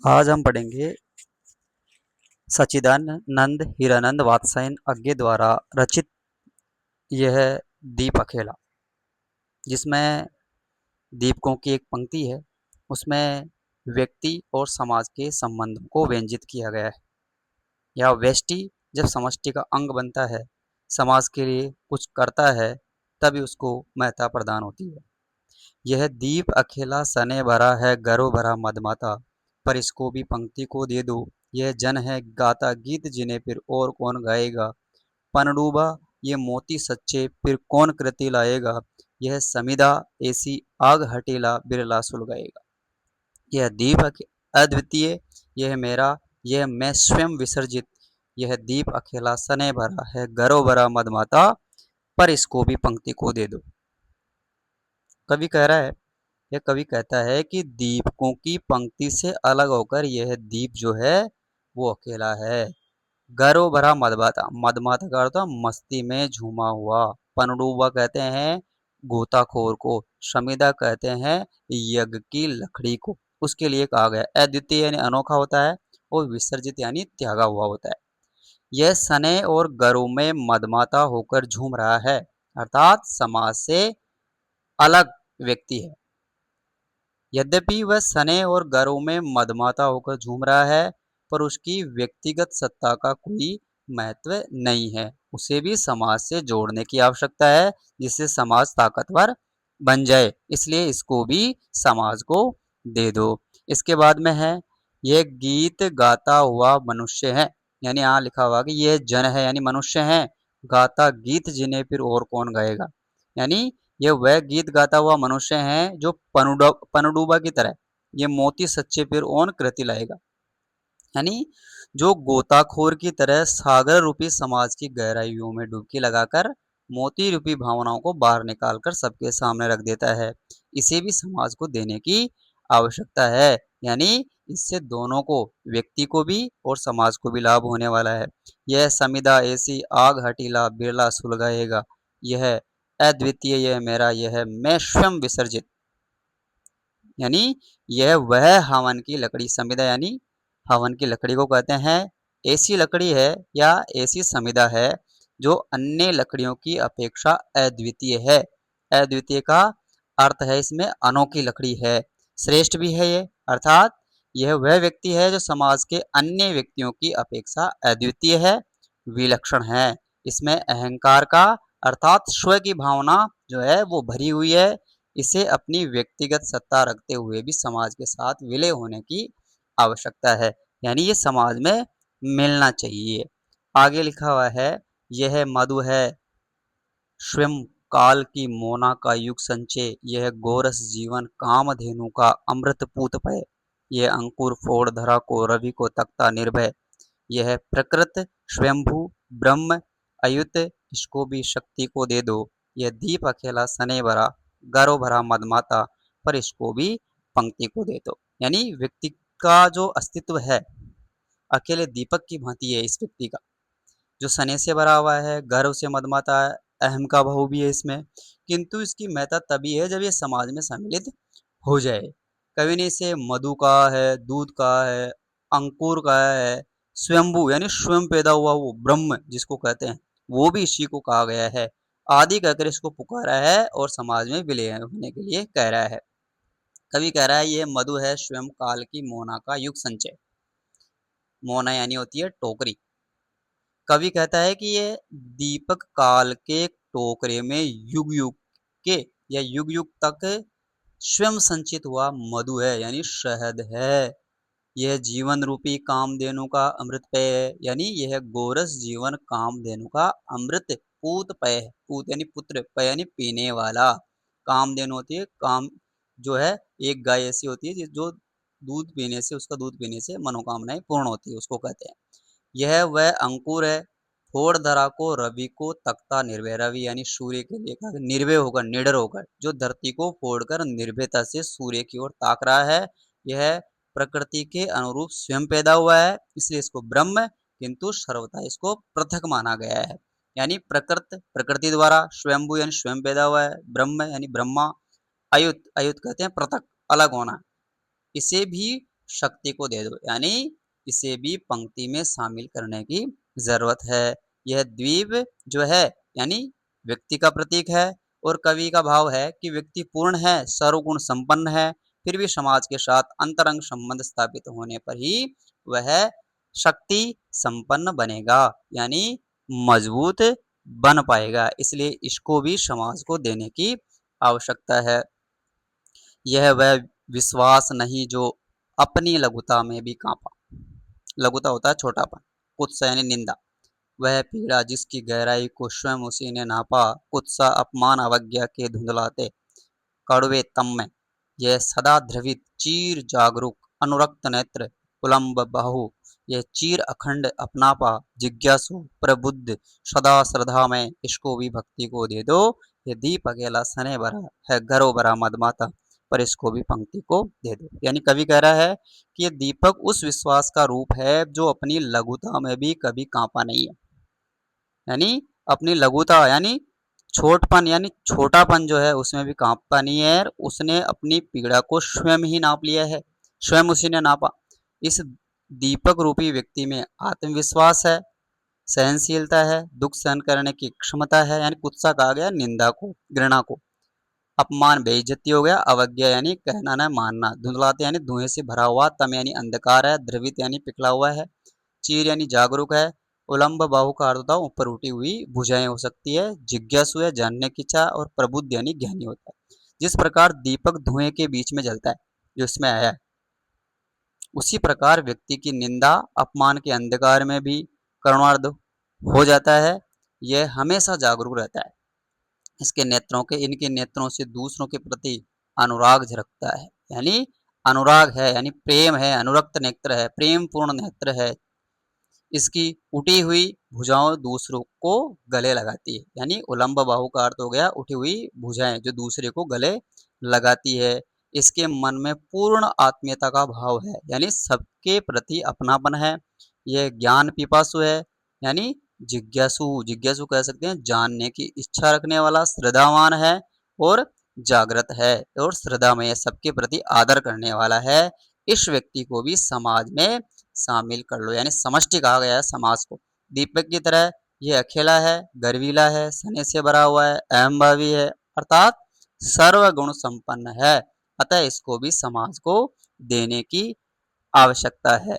आज हम पढ़ेंगे सच्चिदानंद हीरानंद वात्स्यायन अज्ञे द्वारा रचित यह दीप अकेला, जिसमें दीपकों की एक पंक्ति है। उसमें व्यक्ति और समाज के संबंधों को व्यंजित किया गया है। यह व्यष्टि जब समष्टि का अंग बनता है, समाज के लिए कुछ करता है, तभी उसको महत्ता प्रदान होती है। यह दीप अकेला सने भरा है, गरो भरा मदमाता, पर इसको भी पंक्ति को दे दो। यह जन है गाता गीत, जिन्हें फिर और कौन गाएगा। पनडूबा ये मोती सच्चे, फिर कौन कृति लाएगा। यह समिधा ऐसी आग हटेला, बिरला सुलगाएगा। यह दीप अद्वितीय, यह मेरा, यह मैं स्वयं विसर्जित। यह दीप अकेला सने भरा है, गरो भरा मदमाता, पर इसको भी पंक्ति को दे दो। कवि कह रहा है, यह कवि कहता है कि दीपकों की पंक्ति से अलग होकर यह दीप जो है वो अकेला है। गरो भरा मदमाता, मदमाता का अर्थ मस्ती में झूमा हुआ। पनडुब्बा कहते हैं गोताखोर को। शमीदा कहते हैं यज्ञ की लकड़ी को। उसके लिए कहा गया अद्वितीय यानी अनोखा होता है, और विसर्जित यानी त्यागा हुआ होता है। यह सने और गरो में मदमाता होकर झूम रहा है, अर्थात समाज से अलग व्यक्ति है। यद्यपि वह सने और गरों में मदमाता होकर झूम रहा है, पर उसकी व्यक्तिगत सत्ता का कोई महत्व नहीं है। उसे भी समाज से जोड़ने की आवश्यकता है, जिससे समाज ताकतवर बन जाए। इसलिए इसको भी समाज को दे दो। इसके बाद में है, यह गीत गाता हुआ मनुष्य है, यानी यहाँ लिखा हुआ कि यह जन है यानी मनुष्य है, गाता गीत जिन्हें फिर और कौन गाएगा। यानी ये वह गीत गाता हुआ मनुष्य है जो पनडुब्बा की तरह ये मोती सच्चे फिर ओन कृति लाएगा। यानी जो गोताखोर की तरह सागर रूपी समाज की गहराइयों में डुबकी लगाकर मोती रूपी भावनाओं को बाहर निकालकर सबके सामने रख देता है, इसे भी समाज को देने की आवश्यकता है। यानी इससे दोनों को, व्यक्ति को भी और समाज को भी लाभ होने वाला है। यह समिधा ऐसी आग हटीला, बिरला सुलगाएगा। यह अद्वितीय, यह मेरा, यह मैं स्वयं विसर्जित। यानी यह वह हवन की लकड़ी, संविदा यानी हवन की लकड़ी को कहते हैं। ऐसी लकड़ी है या ऐसी संविदा है जो अन्य लकड़ियों की अपेक्षा अद्वितीय है। अद्वितीय का अर्थ है इसमें अनोखी लकड़ी है, श्रेष्ठ भी है ये, अर्थात यह वह व्यक्ति है जो समाज के अन्य व्यक्तियों की अपेक्षा अद्वितीय है, विलक्षण है। इसमें अहंकार का अर्थात स्व की भावना जो है वो भरी हुई है। इसे अपनी व्यक्तिगत सत्ता रखते हुए भी समाज के साथ विलय होने की आवश्यकता है, यानी ये समाज में मिलना चाहिए। आगे लिखा हुआ है, यह मधु है स्वयं काल की मोना का युग संचय। यह गोरस जीवन कामधेनु का अमृत पूत पय। यह अंकुर फोड़ धरा को, रवि को तख्ता निर्भय। यह प्रकृत स्वयंभू ब्रह्म अयुत, इसको भी शक्ति को दे दो। यह दीप अकेला सने भरा, गरो भरा मदमाता, पर इसको भी पंक्ति को दे दो। यानी व्यक्ति का जो अस्तित्व है अकेले दीपक की भांति है। इस व्यक्ति का जो सने से भरा हुआ है, गर्व से मदमाता है, अहम का भाव भी है इसमें, किंतु इसकी महत्ता तभी है जब ये समाज में सम्मिलित हो जाए। कवि ने इसे मधु कहा है, दूध कहा है, अंकुर कहा है, स्वयंभू यानी स्वयं पैदा हुआ वो ब्रह्म जिसको कहते हैं, वो भी इसी को कहा गया है। आदि कहकर इसको पुकारा है और समाज में विलय होने के लिए कह रहा है। कवि कह रहा है, ये मधु है स्वयं काल की मोना का युग संचय। मोना यानी होती है टोकरी। कवि कहता है कि ये दीपक काल के टोकरे में युग युग के या युग युग तक स्वयं संचित हुआ मधु है, यानी शहद है। यह जीवन रूपी कामधेनु का अमृत पेय है, यानी यह गोरस जीवन कामधेनु का अमृत पूत पेय है। पूत यानी पुत्र, पेय यानी पीने वाला। कामधेनु होती है, काम जो है एक गाय ऐसी होती है जो दूध पीने से, उसका दूध पीने से मनोकामनाएं पूर्ण होती है, उसको कहते हैं। यह वह अंकुर है, फोड़ धरा को, रवि को तख्ता निर्भय। रवि यानी सूर्य के लिए कहा, निर्भय होकर, निडर होकर, जो धरती को फोड़कर निर्भयता से सूर्य की ओर ताक रहा है। यह प्रकृति के अनुरूप स्वयं पैदा हुआ है, इसलिए इसको ब्रह्म, किंतु सर्वथा इसको पृथक माना गया है। यानी प्रकृति द्वारा, स्वयंभू यानी स्वयं पैदा हुआ है, ब्रह्म यानी ब्रह्मा, अयुत, अयुत कहते हैं पृथक, अलग होना। इसे भी शक्ति को दे दो, यानी इसे भी पंक्ति में शामिल करने की जरूरत है। यह द्वीप जो है यानी व्यक्ति का प्रतीक है और कवि का भाव है कि व्यक्ति पूर्ण है, सर्वगुण संपन्न है, फिर भी समाज के साथ अंतरंग संबंध स्थापित होने पर ही वह शक्ति संपन्न बनेगा, यानी मजबूत बन पाएगा। इसलिए इसको भी समाज को देने की आवश्यकता है। यह वह विश्वास नहीं जो अपनी लघुता में भी कांपा। लघुता होता है छोटापन, कुत्सा यानी निंदा। वह पीड़ा जिसकी गहराई को स्वयं उसी ने नापा, कुत्सा अपमान अवज्ञा के धुंधलाते कड़वे तम में। यह सदा ध्रवित चीर जागरूक अनुरक्त नेत्र उलम्ब बाहु, यह चीर अखंड अपनापा जिज्ञासु प्रबुद्ध सदा श्रद्धा में, इसको भी भक्ति को दे दो। ये दीप अकेला सने भरा है घरों भरा मदमाता, पर इसको भी पंक्ति को दे दो। यानी कवि कह रहा है कि ये दीपक उस विश्वास का रूप है जो अपनी लघुता में भी कभी कांपा नहीं है। यानी अपनी लघुता यानी छोटपन यानी छोटापन जो है उसमें भी कांपता नहीं है, उसने अपनी पीड़ा को स्वयं ही नाप लिया है, स्वयं उसी ने नापा। इस दीपक रूपी व्यक्ति में आत्मविश्वास है, सहनशीलता है, दुख सहन करने की क्षमता है, यानी कुत्सा कहा गया निंदा को, घृणा को। अपमान बेइज्जती हो गया, अवज्ञा यानी कहना न मानना, धुंधलाते यानी धुएं से भरा हुआ, तम यानी अंधकार है, द्रवित यानी पिघला हुआ है, चीर यानी जागरूक है, उलम्ब बाहु का अर्थ होता ऊपर उठी हुई भुजाएं हो सकती है, जिज्ञासु है जानने की इच्छा, और प्रबुद्ध यानी ज्ञानी होता है। जिस प्रकार दीपक धुएं के बीच में जलता है जो इसमें आया है, उसी प्रकार व्यक्ति की निंदा अपमान के अंधकार में भी करुणार्ध हो जाता है। यह हमेशा जागरूक रहता है, इसके नेत्रों के इनके नेत्रों से दूसरों के प्रति अनुराग झलकता है, यानी अनुराग है यानी प्रेम है, अनुरक्त नेत्र है, प्रेम पूर्ण नेत्र है। इसकी उठी हुई भुजाओं दूसरों को गले लगाती है, यानी उलम्ब बाहु का अर्थ हो गया उठी हुई भुजाएं जो दूसरे को गले लगाती है। इसके मन में पूर्ण आत्मीयता का भाव है, यानी सबके प्रति अपनापन है। यह ज्ञान पिपासु है, यानी जिज्ञासु, जिज्ञासु कह सकते हैं जानने की इच्छा रखने वाला, श्रद्धावान है और जागृत है, और श्रद्धा में सबके प्रति आदर करने वाला है। इस व्यक्ति को भी समाज में शामिल कर लो, यानी समष्टि कहा गया है समाज को। दीपक की तरह ये अकेला है, गर्वीला है, सने से भरा हुआ है, अहमभावी है, अर्थात सर्वगुण संपन्न है। अतः इसको भी समाज को देने की आवश्यकता है।